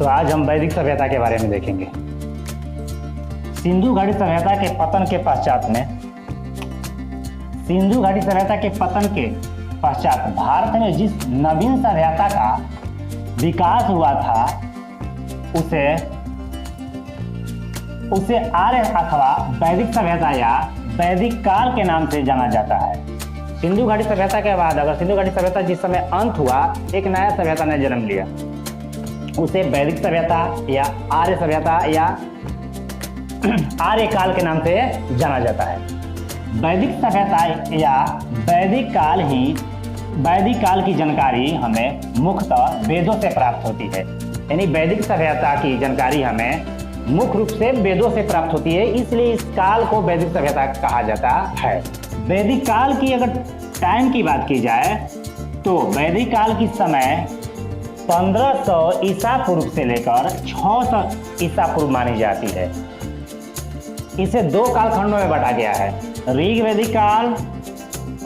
तो आज हम वैदिक सभ्यता के बारे में देखेंगे। सिंधु घाटी सभ्यता के पतन के पश्चात भारत में जिस नवीन सभ्यता का विकास हुआ था उसे आर्य अथवा वैदिक सभ्यता या वैदिक काल के नाम से जाना जाता है। सिंधु घाटी सभ्यता के बाद अगर सिंधु घाटी सभ्यता जिस समय अंत हुआ, एक नया सभ्यता ने जन्म लिया, उसे वैदिक सभ्यता या आर्य सभ्यता या आर्य काल के नाम से जाना जाता है। वैदिक सभ्यता या वैदिक काल की जानकारी हमें मुख्यतः वेदों से प्राप्त होती है। यानी वैदिक सभ्यता की जानकारी हमें मुख्य रूप से वेदों से प्राप्त होती है, इसलिए इस काल को वैदिक सभ्यता कहा जाता है। वैदिक काल की अगर टाइम की बात की जाए तो वैदिक काल की समय 1500 ईसा पूर्व से लेकर 600 ईसा पूर्व मानी जाती है। इसे दो कालखंडों में बांटा गया है, ऋग वैदिक काल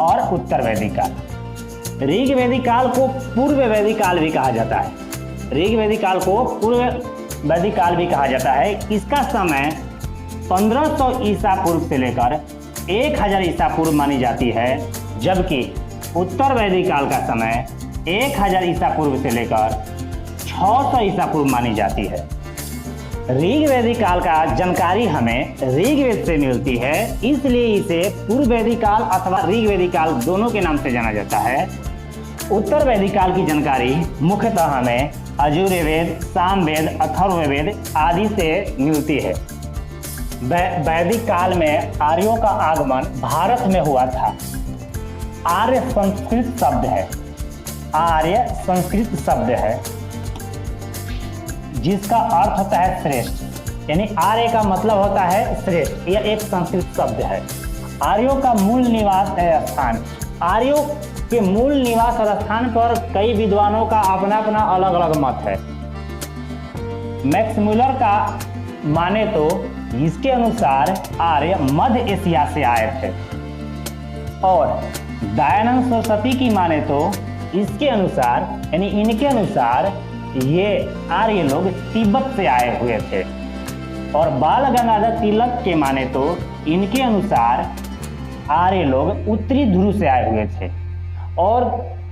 और उत्तर वैदिक काल। ऋग वैदिक काल को पूर्व वैदिक काल भी कहा जाता है। ऋग वैदिक काल को पूर्व वैदिक काल भी कहा जाता है। इसका समय 1500 ईसा पूर्व से लेकर 1000 ईसा पूर्व मानी जाती है, जबकि उत्तर वैदिक काल का समय 1000 ईसा पूर्व से लेकर 600 ईसा पूर्व मानी जाती है। ऋग वैदिक काल का जानकारी हमें ऋग्वेद से मिलती है, इसलिए इसे पूर्व वैदिक काल अथवा ऋग वैदिक काल दोनों के नाम से जाना जाता है। उत्तर वैदिक काल की जानकारी मुख्यतः हमें यजुर्वेद, सामवेद, अथर्ववेद आदि से मिलती है। वैदिक काल में आर्यों का आगमन भारत में हुआ था। आर्य संस्कृत शब्द है जिसका अर्थ होता है श्रेष्ठ। यानी आर्य का मतलब होता है श्रेष्ठ। यह एक संस्कृत शब्द है। आर्यों का मूल निवास स्थान, आर्यों के मूल निवास स्थान पर कई विद्वानों का अपना अपना अलग अलग मत है। मैक्स मुलर का माने तो इसके अनुसार आर्य मध्य एशिया से आए थे, और दयानंद सरस्वती की माने तो इनके अनुसार ये आर्य लोग तिब्बत से आए हुए थे, और बाल गंगाधर तिलक के माने तो इनके अनुसार आर्य लोग उत्तरी ध्रुव से आए हुए थे। और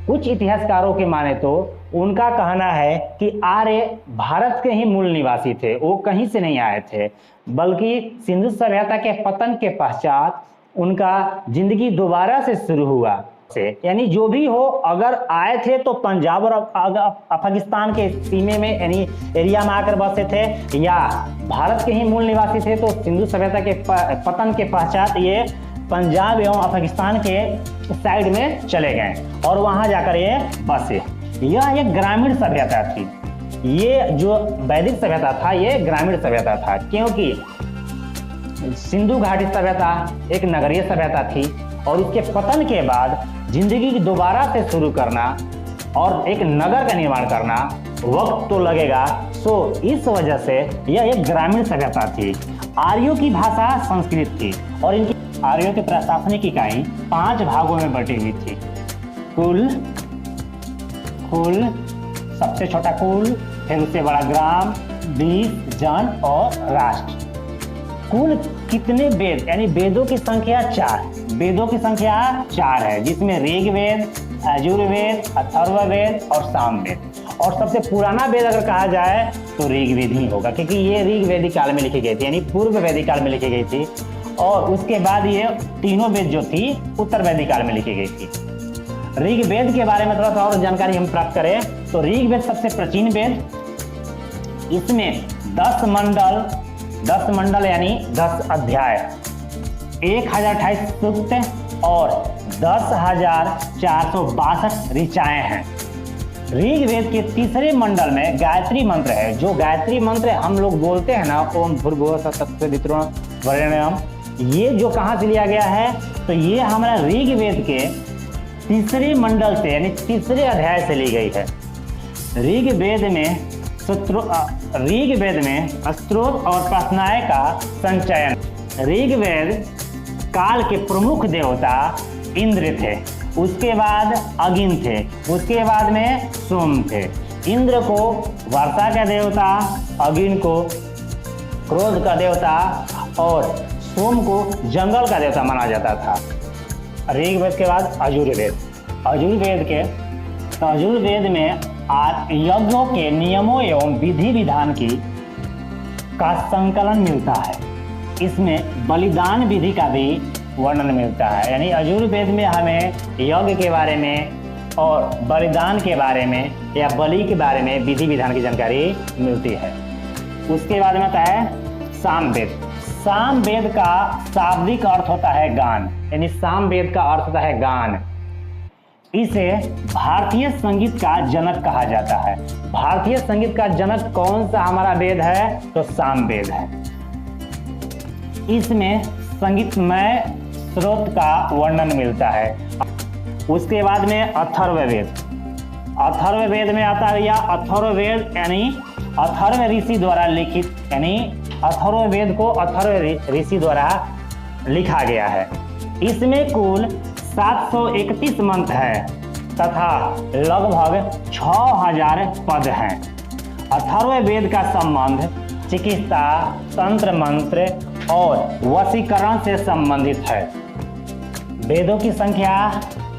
कुछ इतिहासकारों के माने तो उनका कहना है कि आर्य भारत के ही मूल निवासी थे, वो कहीं से नहीं आए थे, बल्कि सिंधु सभ्यता के पतन के पश्चात उनका जिंदगी दोबारा से शुरू हुआ। यानी जो भी हो, अगर आए थे तो पंजाब और अफगानिस्तान के सीमे में यानी एरिया में आकर बसे थे, या भारत के ही मूल निवासी थे तो सिंधु सभ्यता के पतन के पश्चात ये पंजाब एवं अफगानिस्तान के साइड में चले गए और वहां जाकर ये बसे। यह एक ग्रामीण सभ्यता थी। ये जो वैदिक सभ्यता था ये ग्रामीण सभ्यता था, क्योंकि सिंधु घाटी सभ्यता एक नगरीय सभ्यता थी, और इसके पतन के बाद जिंदगी की दोबारा से शुरू करना और एक नगर का निर्माण करना वक्त तो लगेगा। सो इस वजह से यह एक ग्रामीण सभ्यता थी। आर्यों की भाषा संस्कृत थी, और इनकी आर्यों की प्रशासनिक इकाई 5 भागों में बटी हुई थी। कुल, सबसे छोटा कुल, फिर उससे बड़ा ग्राम, 20 जन और राष्ट्र। कुल कितने वेद, यानी वेदों की संख्या 4 है, जिसमें ऋग्वेद, यजुर्वेद, अथर्ववेद और सामवेद। और सबसे पुराना वेद अगर कहा जाए तो ऋग्वेद ही होगा, क्योंकि ये ऋग वैदिक काल में लिखी गई थी, यानी पूर्व वैदिक काल में लिखी गई थी, और उसके बाद ये तीनों वेद जो थी उत्तर वैदिक काल में लिखी गई थी। ऋग्वेद के बारे में थोड़ा सा और जानकारी हम प्राप्त करें तो ऋग्वेद सबसे प्राचीन वेद, इसमें 10 मंडल यानी 10 अध्याय, 1028 सूक्त और 10,462 ऋचाएं हैं। ऋग्वेद के तीसरे मंडल में गायत्री मंत्र है। जो गायत्री मंत्र हम लोग बोलते हैं ना, ओम भूर्भुवः तत्सवितुर्वरेण्यम, ये जो कहाँ से लिया गया है तो ये हमारा ऋग्वेद के तीसरे मंडल से यानी तीसरे अध्याय से ली गई है। ऋग्वेद में स्त्रोत और प्रार्थनाएं का संचयन। ऋग्वेद काल के प्रमुख देवता इंद्र थे, उसके बाद अगिन थे, उसके बाद में सोम थे। इंद्र को वर्षा का देवता, अग्नि को क्रोध का देवता और सोम को जंगल का देवता माना जाता था। ऋग्वेद के बाद यजुर्वेद। यजुर्वेद में यज्ञों के नियमों एवं विधि विधान का संकलन मिलता है। इसमें बलिदान विधि का भी वर्णन मिलता है। यानी यजुर्वेद में हमें यज्ञ के बारे में और बलिदान के बारे में या बलि के बारे में विधि विधान की जानकारी मिलती है। उसके बाद में आता है सामवेद। सामवेद का शाब्दिक अर्थ होता है गान, यानी सामवेद का अर्थ होता है गान। इसे भारतीय संगीत का जनक कहा जाता है। भारतीय संगीत का जनक कौन सा हमारा वेद है? तो सामवेद है। इसमें संगीतमय स्रोत का वर्णन मिलता है। उसके बाद में अथर्ववेद। अथर्ववेद में आता है या अथर्ववेद यानी अथर्व ऋषि द्वारा लिखित, यानी अथर्ववेद को अथर्व ऋषि द्वारा लिखा गया है। इसमें कुल 731 मंत्र है तथा लगभग 6000 पद हैं। अथर्ववेद का संबंध चिकित्सा, तंत्र मंत्र और वशीकरण से संबंधित है। वेदों की संख्या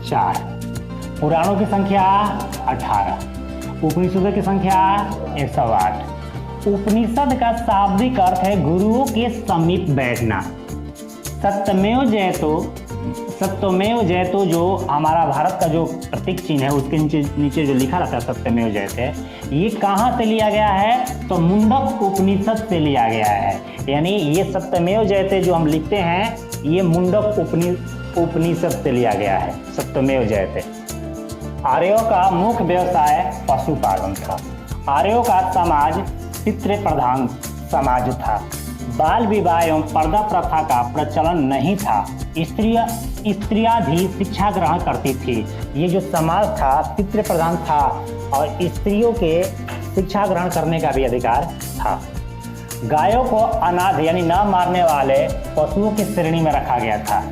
4, पुराणों की संख्या 18, उपनिषदों की संख्या 108। उपनिषद का शाब्दिक अर्थ है गुरुओं के समीप बैठना। सत्यमेव जयतो जो हमारा भारत का जो प्रतीक चिन्ह है उसके नीचे जो लिखा रहता है सत्यमेव जयते, ये कहाँ से लिया गया है? तो मुंडक उपनिषद से लिया गया है। यानी ये सत्यमेव जयते जो हम लिखते हैं ये मुंडक उपनिषद से लिया गया है, सत्यमेव जयते। आर्यों का मुख्य व्यवसाय पशुपालन था। आर्यों का समाज पितृ प्रधान समाज था। बाल विवाह एवं पर्दा प्रथा का प्रचलन नहीं था। स्त्रियां भी शिक्षा ग्रहण करती थी। ये जो समाज था पितृ प्रधान था और स्त्रियों के शिक्षा ग्रहण करने का भी अधिकार था। गायों को अनाथ यानी न मारने वाले पशुओं की श्रेणी में रखा गया था।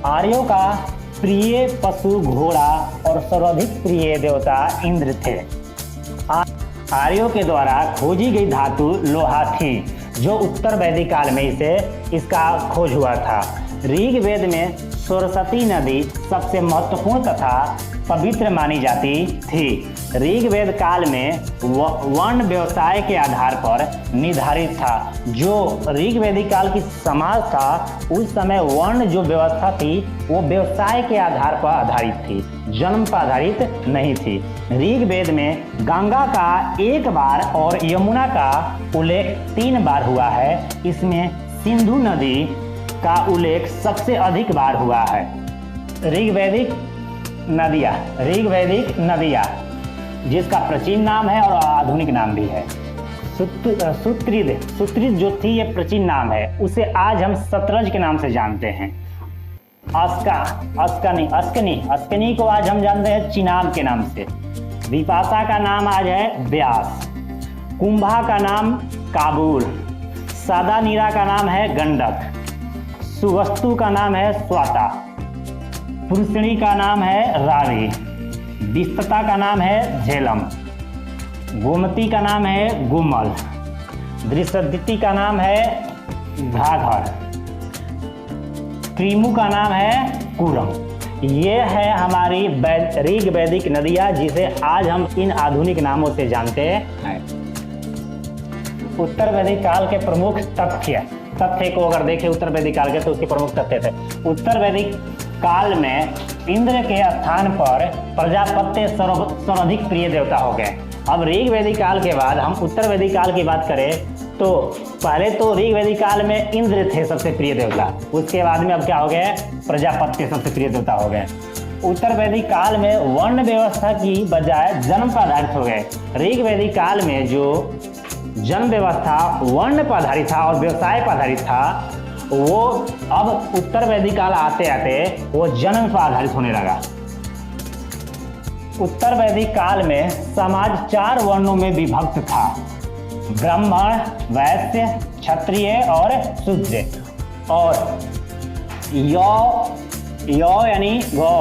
आर्यों का प्रिय पशु घोड़ा और सर्वाधिक प्रिय देवता इंद्र थे। आर्यों के द्वारा खोजी गई धातु लोहा थी, जो उत्तर वैदिक काल में इसका खोज हुआ था। ऋग्वेद में सरस्वती नदी सबसे महत्वपूर्ण तथा पवित्र मानी जाती थी। ऋग्वेद काल में वर्ण व्यवसाय के आधार पर निर्धारित था। जो ऋग्वेदिक काल की समाज था उस समय वर्ण जो व्यवस्था थी वो व्यवसाय के आधार पर आधारित थी, जन्म पर आधारित नहीं थी। ऋग्वेद में गंगा का 1 बार और यमुना का उल्लेख 3 बार हुआ है। इसमें सिंधु नदी का उल्लेख सबसे अधिक बार हुआ है। ऋग्वेदिक नदियाँ जिसका प्राचीन नाम है और आधुनिक नाम भी है। सुत्रिद जो थी ये प्राचीन नाम है, उसे आज हम सतलज के नाम से जानते हैं। अस्कनी को आज हम जानते हैं चिनाब के नाम से। विपाशा का नाम आज है व्यास। कुंभा का नाम काबुल। सादानीरा का नाम है गंडक। सुवस्तु का नाम है स्वाता। पुरुषणी का नाम है रावी। विस्तता का नाम है झेलम। गोमती का नाम है गुमल। दृश्यदिति का नाम है घाघर। क्रीमु का नाम है कुरम। ये है हमारी ऋग्वैदिक नदियाँ जिसे आज हम इन आधुनिक नामों से जानते हैं। उत्तर वैदिक काल के प्रमुख तथ्य को अगर देखें उत्तर वैदिक काल के तो उसके प्रमुख तथ्य थे। उत्तर वैदिक काल में इंद्र के स्थान पर प्रजापत्य सर्वाधिक प्रिय देवता हो गए। अब ऋग्वैदिक काल के बाद हम उत्तर वैदिक काल की बात करें तो पहले तो ऋग्वैदिक काल में इंद्र थे सबसे प्रिय देवता, उसके बाद में अब क्या हो गए? प्रजापत्य सबसे प्रिय देवता हो गए। उत्तर वैदिक काल में वर्ण व्यवस्था की बजाय जन्म पर आधारित हो गए। ऋग्वैदिक काल में जो जन्म व्यवस्था वर्ण पर आधारित था और व्यवसाय पर आधारित था, वो अब उत्तर वैदिक काल आते आते वो जन्म पर आधारित होने लगा। उत्तर वैदिक काल में समाज 4 वर्णों में विभक्त था: ब्राह्मण, वैश्य, क्षत्रिय और शूद्र। और यौ यानी गौ,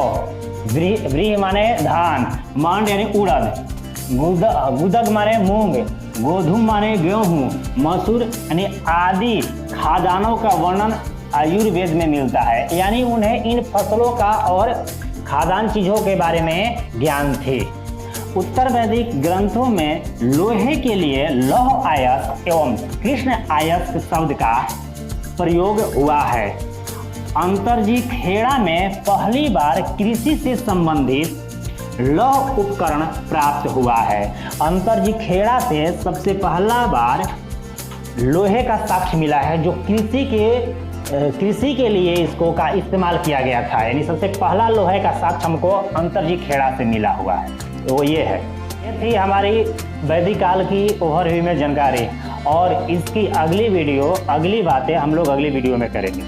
व्रीहि माने धान, मांड यानी उड़द, गुदग माने मूंग, गोधूम माने गेहूं, मसूर यानी आदि खाद्यान्नों का वर्णन आयुर्वेद में मिलता है। यानी उन्हें इन फसलों का और खाद्यान्न चीजों के बारे में ज्ञान थे। उत्तर वैदिक ग्रंथों में लोहे के लिए लौह आयस्क एवं कृष्ण आयस्क शब्द का प्रयोग हुआ है। अंतरजी खेड़ा में पहली बार कृषि से संबंधित लौह उपकरण प्राप्त हुआ है। अंतरजी खेड़ा से सबसे पहला बार लोहे का साक्ष्य मिला है, जो कृषि के लिए इसको का इस्तेमाल किया गया था। यानी सबसे पहला लोहे का साक्ष्य हमको अंतरजी खेड़ा से मिला हुआ है, तो वो ये है। ये थी हमारी वैदिक काल की ओवरव्यू में जानकारी, और इसकी अगली बातें हम लोग अगली वीडियो में करेंगे।